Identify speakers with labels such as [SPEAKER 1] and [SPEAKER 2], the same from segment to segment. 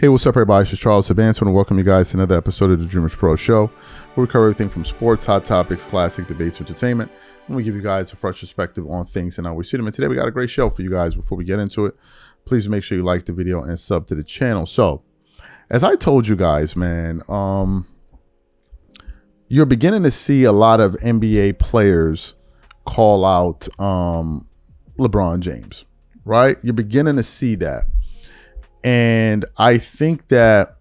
[SPEAKER 1] Hey, what's up, everybody? This is Charles Advance. I want to welcome you guys to another episode of the Dreamers Pro Show, where we cover everything from sports, hot topics, classic debates, entertainment, and we give you guys a fresh perspective on things and how we see them. And today we got a great show for you guys. Before we get into it, please make sure you like the video and sub to the channel. So, as I told you guys, man, you're beginning to see a lot of NBA players call out LeBron James, right? You're beginning to see that. And I think that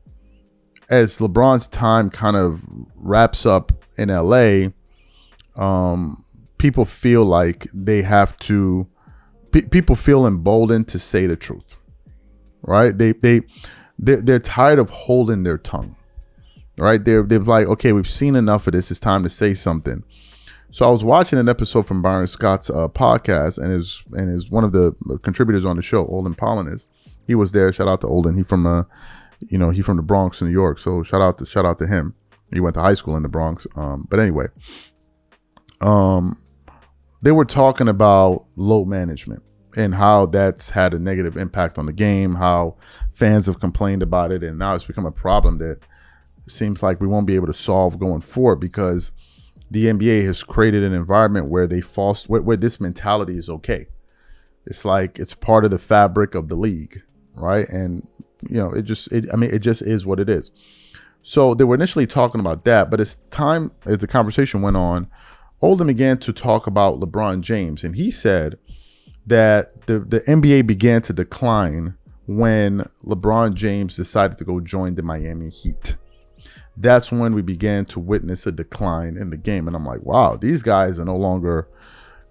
[SPEAKER 1] as LeBron's time kind of wraps up in LA, people feel like they have to, people feel emboldened to say the truth, right? They're tired of holding their tongue, right? They're like, okay, we've seen enough of this. It's time to say something. So I was watching an episode from Byron Scott's podcast, and is one of the contributors on the show, Olden Pollin. He was there. Shout out to Olden. He from the Bronx, New York. So shout out to him. He went to high school in the Bronx. But anyway, they were talking about load management and how that's had a negative impact on the game, how fans have complained about it, and now it's become a problem that it seems like we won't be able to solve going forward because the NBA has created an environment where where this mentality is okay. It's like it's part of the fabric of the league, right? And it just is what it is. So they were initially talking about that, but as the conversation went on, Olden began to talk about LeBron James, and he said that the NBA began to decline when LeBron James decided to go join the Miami Heat. That's when we began to witness a decline in the game. And I'm like, wow, these guys are no longer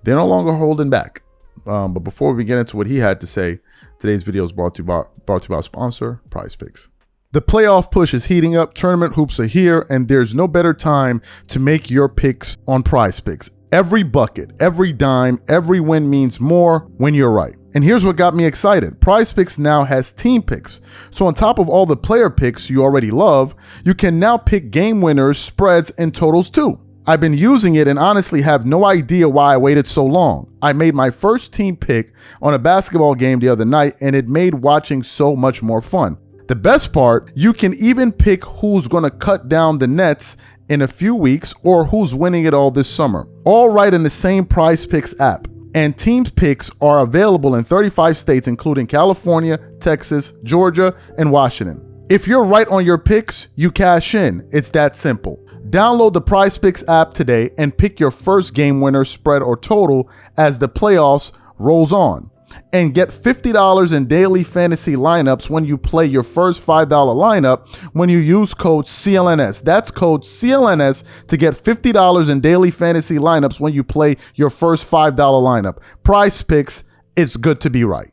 [SPEAKER 1] holding back. But before we get into what he had to say, today's video is brought to you by our sponsor, PrizePicks. The playoff push is heating up, tournament hoops are here, and there's no better time to make your picks on PrizePicks. Every bucket, every dime, every win means more when you're right. And here's what got me excited. PrizePicks now has team picks. So on top of all the player picks you already love, you can now pick game winners, spreads, and totals too. I've been using it and honestly have no idea why I waited so long. I made my first team pick on a basketball game the other night, and it made watching so much more fun. The best part, you can even pick who's going to cut down the nets in a few weeks or who's winning it all this summer. All right in the same PrizePicks app. And team picks are available in 35 states, including California, Texas, Georgia, and Washington. If you're right on your picks, you cash in. It's that simple. Download the PrizePicks app today and pick your first game winner, spread, or total as the playoffs rolls on. And get $50 in daily fantasy lineups when you play your first $5 lineup when you use code CLNS. That's code CLNS to get $50 in daily fantasy lineups when you play your first $5 lineup. PrizePicks, it's good to be right.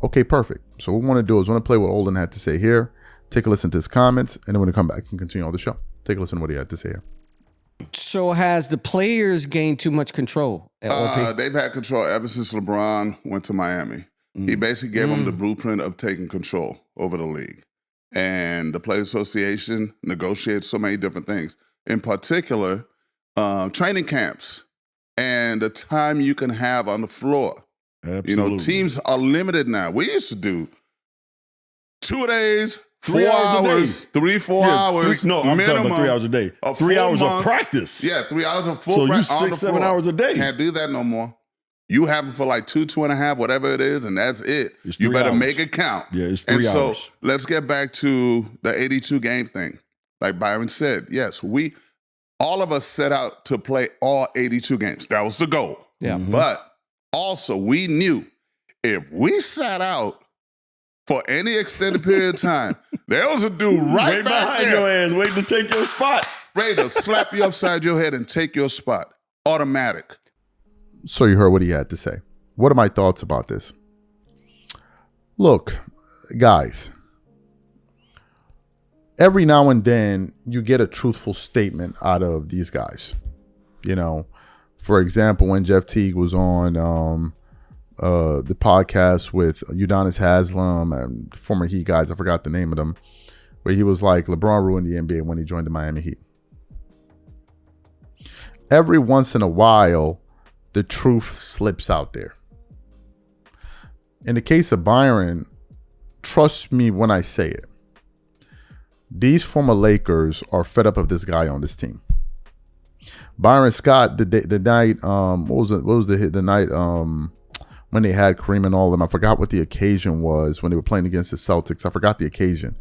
[SPEAKER 1] Okay, perfect. So what we want to do is we want to play what Olden had to say here, take a listen to his comments, and then we're going to come back and continue on the show. Take a listen to what he had to say here.
[SPEAKER 2] So has the players gained too much control at OP?
[SPEAKER 3] They've had control ever since LeBron went to Miami. He basically gave them the blueprint of taking control over the league. And the Players Association negotiated so many different things. In particular, training camps and the time you can have on the floor.
[SPEAKER 4] Absolutely.
[SPEAKER 3] Teams are limited now. We used to do 2 days,
[SPEAKER 4] 3 hours,
[SPEAKER 3] 4 hours.
[SPEAKER 4] I'm talking about 3 hours a day. 3 hours
[SPEAKER 3] month,
[SPEAKER 4] of practice.
[SPEAKER 3] Yeah, 3 hours of full
[SPEAKER 4] So you
[SPEAKER 3] practice.
[SPEAKER 4] 6-7 hours a day.
[SPEAKER 3] Can't do that no more. You have it for like 2.5, whatever it is, and that's it.
[SPEAKER 4] It's
[SPEAKER 3] You
[SPEAKER 4] 3
[SPEAKER 3] better
[SPEAKER 4] hours.
[SPEAKER 3] make it count.
[SPEAKER 4] Yeah, it's 3 hours.
[SPEAKER 3] So let's get back to the 82 game thing. Like Byron said, yes, all of us set out to play all 82 games. That was the goal.
[SPEAKER 2] Yeah.
[SPEAKER 3] But also we knew if we sat out for any extended period of time, there was a dude right back
[SPEAKER 4] behind
[SPEAKER 3] there
[SPEAKER 4] your ass, waiting to take your spot.
[SPEAKER 3] ready to slap you upside your head and take your spot. Automatic.
[SPEAKER 1] So you heard what he had to say. What are my thoughts about this? Look, guys, every now and then you get a truthful statement out of these guys. For example, when Jeff Teague was on the podcast with Udonis Haslem and former Heat guys, I forgot the name of them, where he was like, LeBron ruined the NBA when he joined the Miami Heat. Every once in a while, the truth slips out there. In the case of Byron, trust me when I say it. These former Lakers are fed up of this guy on this team. Byron Scott, the night, what was the night when they had Kareem and all of them? I forgot what the occasion was when they were playing against the Celtics. I forgot the occasion.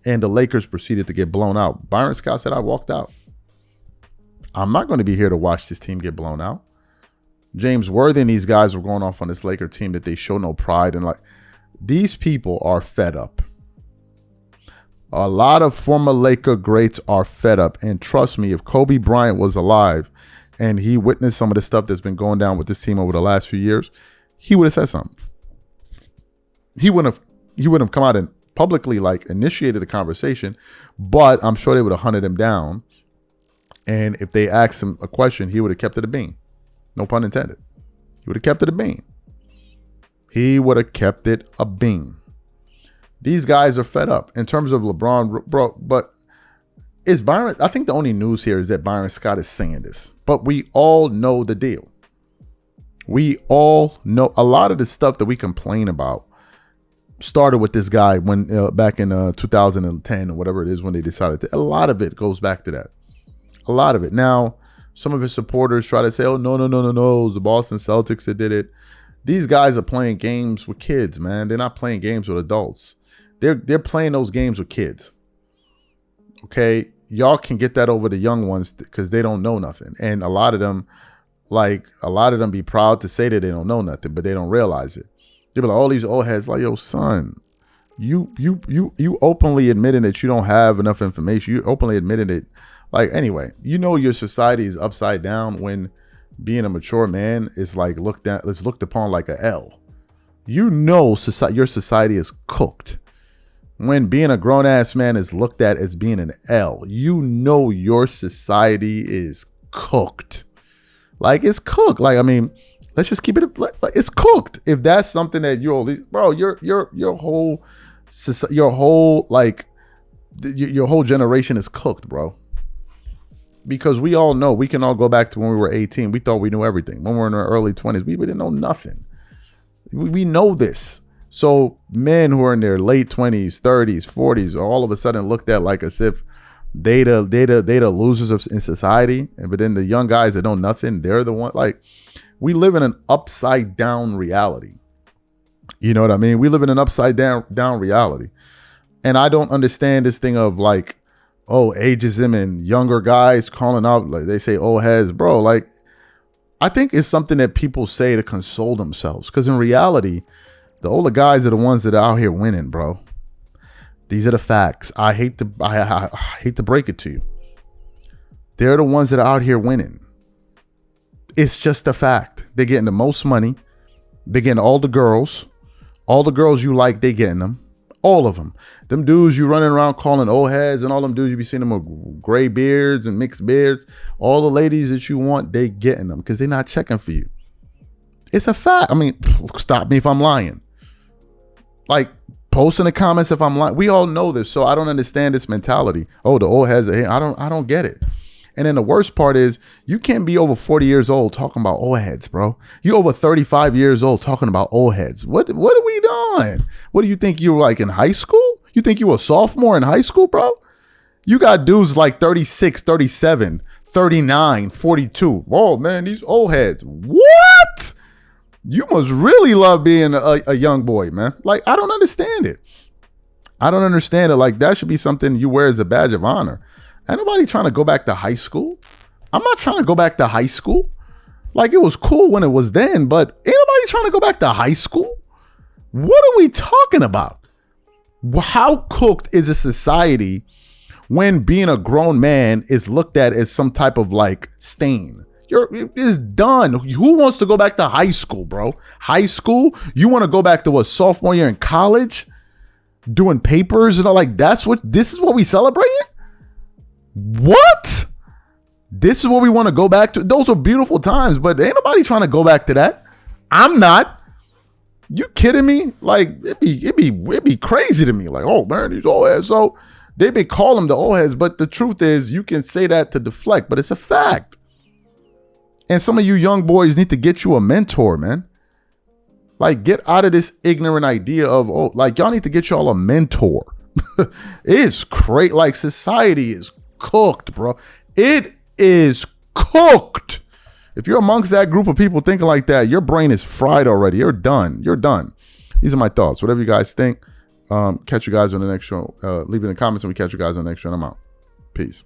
[SPEAKER 1] And the Lakers proceeded to get blown out. Byron Scott said, I walked out. I'm not going to be here to watch this team get blown out. James Worthy and these guys were going off on this Laker team that they show no pride in. Like, these people are fed up. A lot of former Laker greats are fed up. And trust me, if Kobe Bryant was alive and he witnessed some of the stuff that's been going down with this team over the last few years, he would have said something. He wouldn't have come out and publicly like initiated a conversation, but I'm sure they would have hunted him down. And if they asked him a question, he would have kept it a bean. No pun intended. He would have kept it a bean. He would have kept it a bean. These guys are fed up in terms of LeBron, bro. But is Byron? I think the only news here is that Byron Scott is saying this, but we all know the deal. We all know a lot of the stuff that we complain about started with this guy when back in 2010 or whatever it is when they decided to. A lot of it goes back to that. A lot of it. Now, some of his supporters try to say, "Oh no, it was the Boston Celtics that did it." These guys are playing games with kids, man. They're not playing games with adults. They're playing those games with kids. Okay, y'all can get that over the young ones because they don't know nothing, and a lot of them be proud to say that they don't know nothing, but they don't realize it. They be like, all these old heads, like, yo, son, you openly admitting that you don't have enough information. You openly admitting it. Like, anyway, you know your society is upside down when being a mature man is like looked upon like a L. You know your society is cooked. When being a grown-ass man is looked at as being an L, you know your society is cooked. Like, it's cooked. Like, I mean, let's just keep it like it's cooked. If that's something that your whole generation is cooked, bro. Because we all know, we can all go back to when we were 18. We thought we knew everything. When we were in our early 20s, we didn't know nothing. We know this. So men who are in their late 20s, 30s, 40s are all of a sudden looked at like as if they the losers in society. But then the young guys that know nothing, they're the one. Like, we live in an upside down reality. You know what I mean? We live in an upside down reality. And I don't understand this thing of like, oh, ageism and younger guys calling out, like they say old heads, bro. Like, I think it's something that people say to console themselves. Because in reality, the older guys are the ones that are out here winning, bro. These are the facts. I hate to break it to you. They're the ones that are out here winning. It's just a fact. They're getting the most money. They're getting all the girls. All the girls you like, they getting them. All of them. Them dudes you running around calling old heads, and all them dudes you be seeing them with gray beards and mixed beards. All the ladies that you want, they getting them because they're not checking for you. It's a fact. I mean, stop me if I'm lying. Like, post in the comments if I'm lying. We all know this, so I don't understand this mentality. Oh, the old heads are here. I don't get it. And then the worst part is you can't be over 40 years old talking about old heads, bro. You over 35 years old talking about old heads. What are we doing? What do you think you were like in high school? You think you were a sophomore in high school, bro? You got dudes like 36, 37, 39, 42. Oh, man, these old heads. What? You must really love being a young boy, man. Like, I don't understand it. I don't understand it. Like, that should be something you wear as a badge of honor. Ain't nobody trying to go back to high school. I'm not trying to go back to high school. Like, it was cool when it was then, but ain't nobody trying to go back to high school. What are we talking about? How cooked is a society when being a grown man is looked at as some type of like stain? It's done. Who wants to go back to high school, bro? High school? You want to go back to a sophomore year in college? Doing papers and all, like, this is what we celebrating? What? This is what we want to go back to? Those are beautiful times, but ain't nobody trying to go back to that. I'm not. You kidding me? Like, it'd be crazy to me. Like, oh man, these old heads. So they be calling them the old heads, but the truth is you can say that to deflect, but it's a fact. And some of you young boys need to get you a mentor, man. Like, get out of this ignorant idea of, oh, like, y'all need to get y'all a mentor. It's great. Like, society is cooked, bro. It is cooked. If you're amongst that group of people thinking like that, your brain is fried already. You're done. You're done. These are my thoughts. Whatever you guys think, catch you guys on the next show. Leave it in the comments and we catch you guys on the next show. And I'm out. Peace.